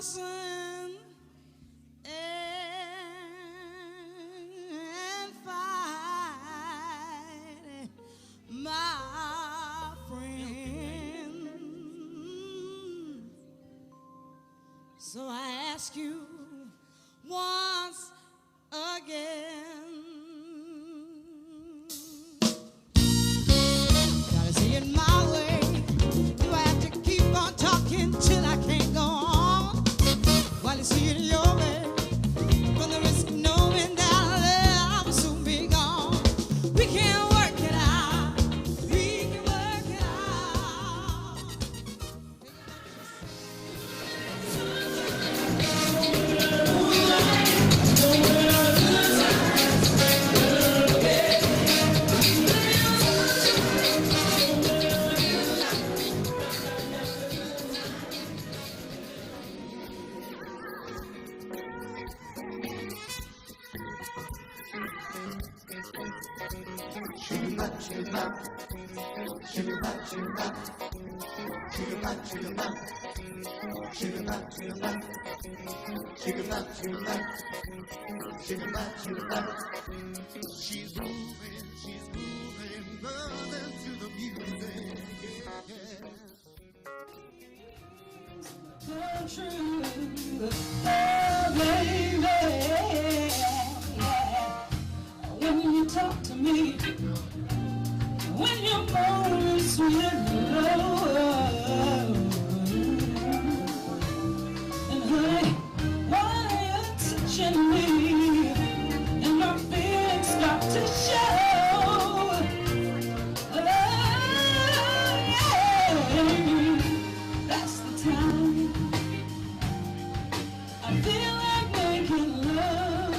listen and fight, my friend. So I ask you once again, gotta see it my way. Do I have to keep on talking till I can't go on? While you see it your way, run the risk of knowing that I will soon be gone. We can work it out. We can work it out. She's moving, loving to the music. When you talk to me, when you're moaning sweet love, and honey, why are you touching me, and my feelings start to show. Oh, yeah. That's the time I feel like making love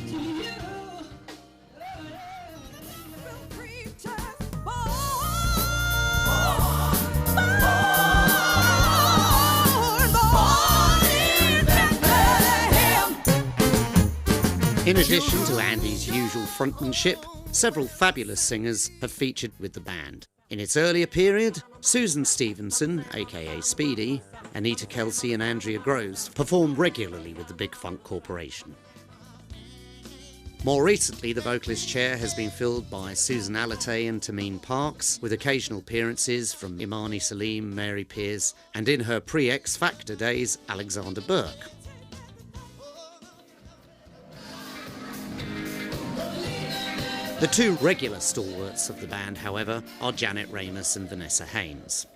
to you. In addition to Andy's usual frontmanship, several fabulous singers have featured with the band. In its earlier period, Susan Stevenson, aka Speedy, Anita Kelsey and Andrea Groves performed regularly with the Big Funk Corporation. More recently, the vocalist chair has been filled by Susan Alate and Tameen Parks, with occasional appearances from Imani Salim, Mary Pearce, and in her pre-X Factor days, Alexander Burke. The two regular stalwarts of the band, however, are Janet Ramus and Vanessa Haynes.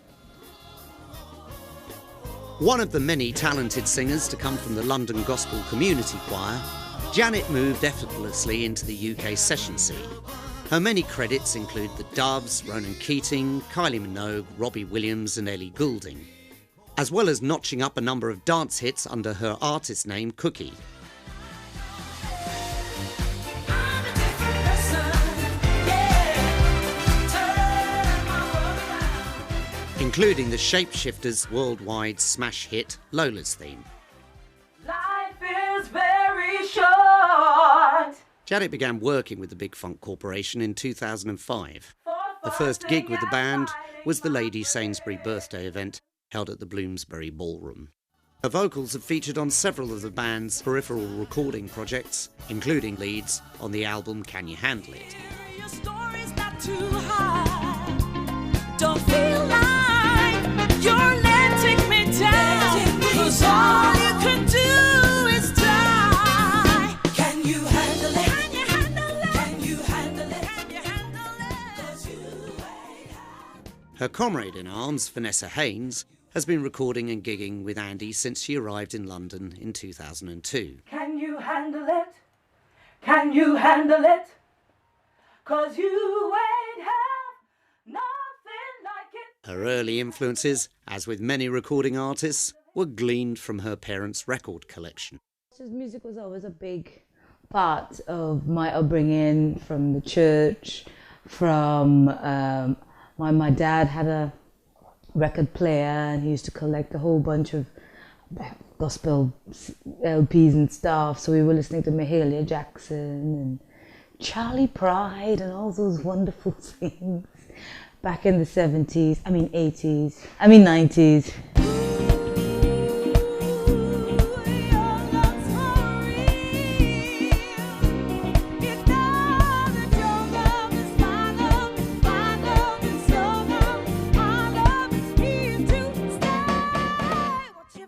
One of the many talented singers to come from the London Gospel Community Choir, Janet moved effortlessly into the UK session scene. Her many credits include The Doves, Ronan Keating, Kylie Minogue, Robbie Williams and Ellie Goulding, as well as notching up a number of dance hits under her artist name Cookie. Including the Shapeshifters' worldwide smash hit Lola's Theme. Life is very short. Janet began working with the Big Funk Corporation in 2005. The first gig with the band was the Lady Sainsbury birthday event held at the Bloomsbury Ballroom. Her vocals have featured on several of the band's peripheral recording projects, including leads on the album Can You Handle It? Your story's not too high. Don't feel like you're letting me down. 'Cause all you can do is die. Can you handle it? Can you handle it? Can you handle it? Can you handle it? 'Cause you ain't high. Her comrade in arms, Vanessa Haynes, has been recording and gigging with Andy since she arrived in London in 2002. Can you handle it? Can you handle it? 'Cause you ain't have nothing like it. Her early influences, as with many recording artists, were gleaned from her parents' record collection. Music was always a big part of my upbringing, from the church, from my dad had a record player and he used to collect a whole bunch of gospel LPs and stuff, so we were listening to Mahalia Jackson and Charlie Pride and all those wonderful things back in the 90s.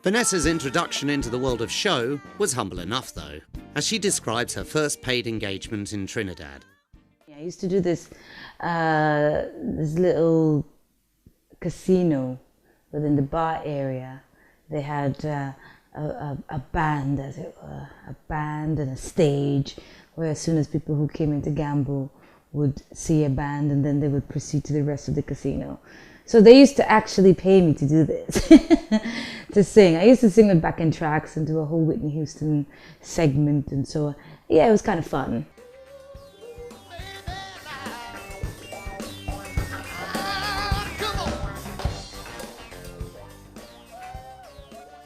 Vanessa's introduction into the world of show was humble enough though, as she describes her first paid engagement in Trinidad. I used to do this little casino within the bar area. They had a band, as it were, a band and a stage, where as soon as people who came in to gamble would see a band, and then they would proceed to the rest of the casino. So they used to actually pay me to do this, to sing. I used to sing with backing tracks and do a whole Whitney Houston segment, and so yeah, it was kind of fun.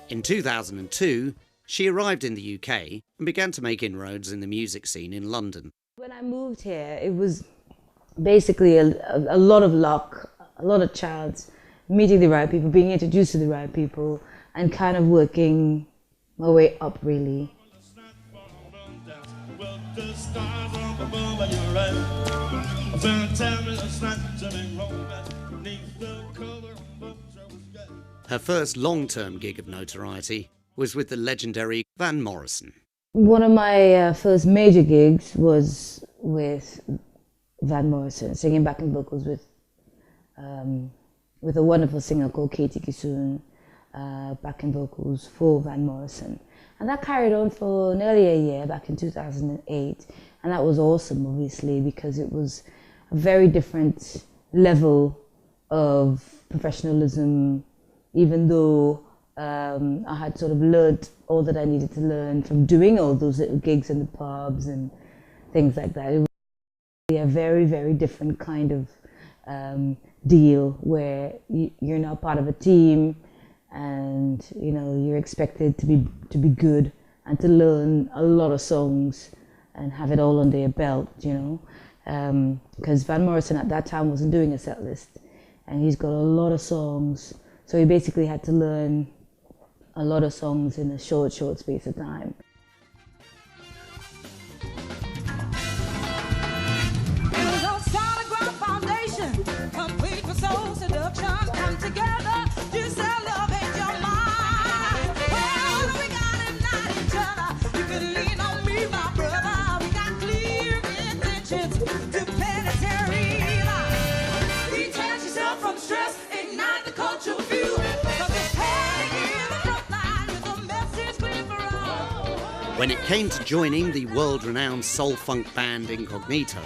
In 2002, she arrived in the UK and began to make inroads in the music scene in London. When I moved here, it was basically a lot of luck, a lot of chance, meeting the right people, being introduced to the right people, and kind of working my way up, really. Her first long-term gig of notoriety was with the legendary Van Morrison. One of my first major gigs was with Van Morrison, singing backing vocals with a wonderful singer called Katie Kisoon, backing vocals for Van Morrison. And that carried on for nearly a year, back in 2008. And that was awesome, obviously, because it was a very different level of professionalism, even though I had sort of learned all that I needed to learn from doing all those little gigs in the pubs and things like that. It was a very, very different kind of deal where you're now part of a team, and you know you're expected to be good and to learn a lot of songs and have it all under your belt, you know, because Van Morrison at that time wasn't doing a set list, and he's got a lot of songs. So he basically had to learn a lot of songs in a short space of time. Build a solid ground foundation, complete for soul seduction. Come together, just elevate your mind. Well, we gotta ignite each other. You can lean on me, my brother. We got clear intentions to planetary life. Detach yourself from stress, ignite the cultural view. When it came to joining the world-renowned soul-funk band Incognito,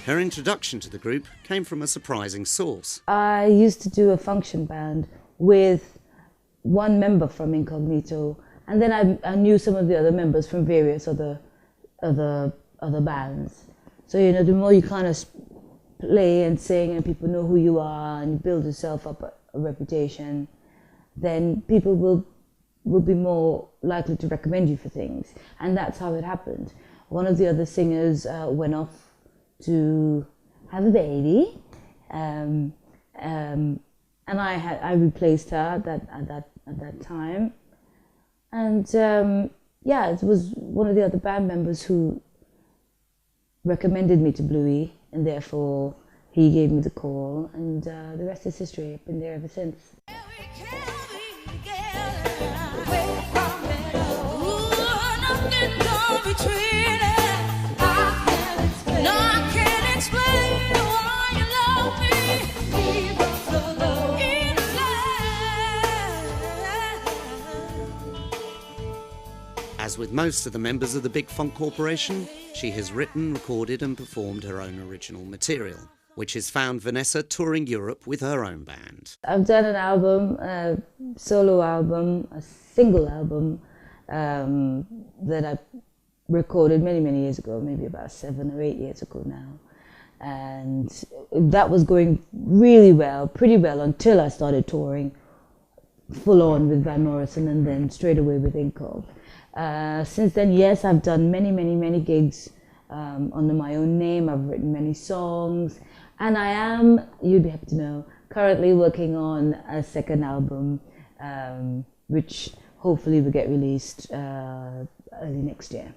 her introduction to the group came from a surprising source. I used to do a function band with one member from Incognito, and then I knew some of the other members from various other bands. So, you know, the more you kind of play and sing and people know who you are and you build yourself up a reputation, then people will be more likely to recommend you for things. And that's how it happened. One of the other singers went off to have a baby, and I replaced her at that time. And yeah, it was one of the other band members who recommended me to Bluey, and therefore he gave me the call, and the rest is history. I've been there ever since. As with most of the members of the Big Funk Corporation, she has written, recorded and performed her own original material, which has found Vanessa touring Europe with her own band. I've done an album, a solo album, a single album that I recorded many, many years ago, maybe about 7 or 8 years ago now. And that was going really well, pretty well, until I started touring full on with Van Morrison and then straight away with Incog. Since then, yes, I've done many, many, many gigs under my own name. I've written many songs, and I am, you'd be happy to know, currently working on a second album, which hopefully will get released early next year.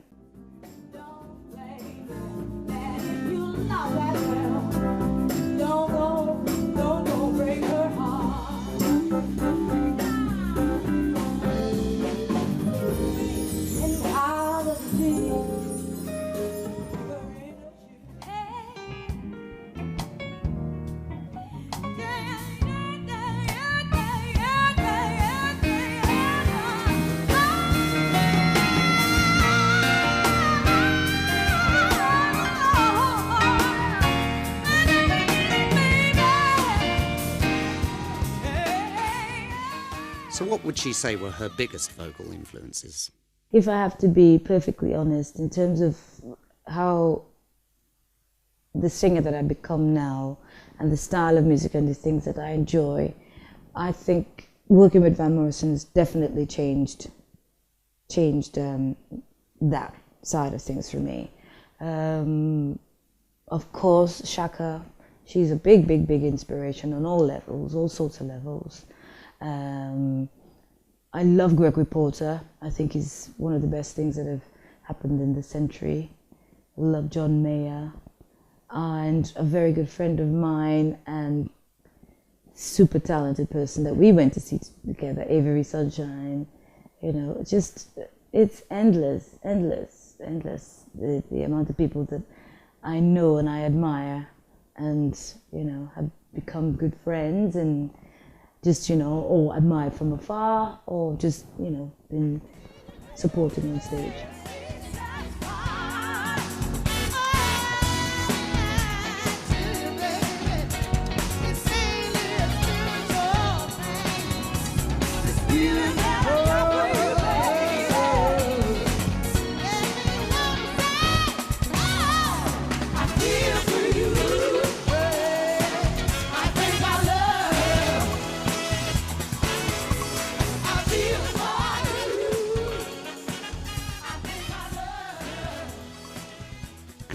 So what would she say were her biggest vocal influences? If I have to be perfectly honest, in terms of how the singer that I've become now and the style of music and the things that I enjoy, I think working with Van Morrison has definitely changed that side of things for me. Of course, Shaka, she's a big inspiration on all levels, all sorts of levels. I love Gregory Porter. I think he's one of the best things that have happened in the century. I love John Mayer. And a very good friend of mine and super talented person that we went to see together, Avery Sunshine. You know, it's endless, the amount of people that I know and I admire and, you know, have become good friends and just, you know, or admired from afar or just, you know, been supporting on stage.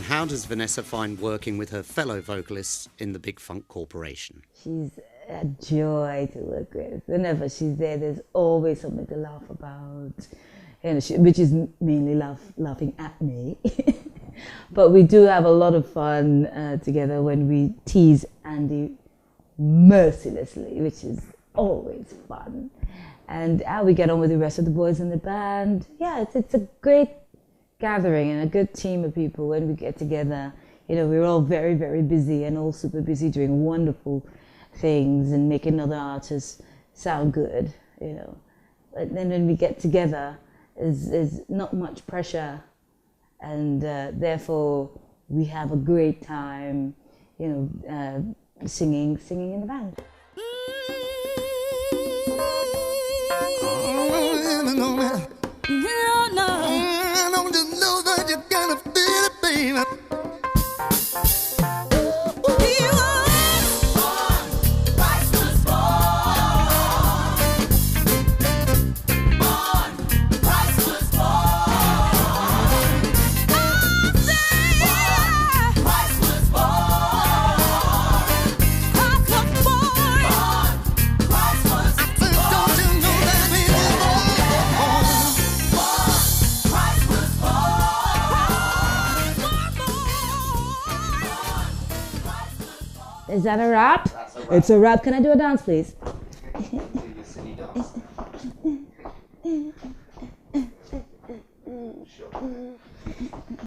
How does Vanessa find working with her fellow vocalists in the Big Funk Corporation? She's a joy to work with. Whenever she's there, there's always something to laugh about, which is mainly laughing at me. But we do have a lot of fun together when we tease Andy mercilessly, which is always fun. And how we get on with the rest of the boys in the band. Yeah, it's a great gathering and a good team of people when we get together. You know, we're all very busy and all super busy doing wonderful things and making other artists sound good, you know. But then when we get together, there's not much pressure and therefore we have a great time, you know, singing in the band. Is that a wrap? That's a wrap. It's a wrap. Can I do a dance, please? Do your silly dance.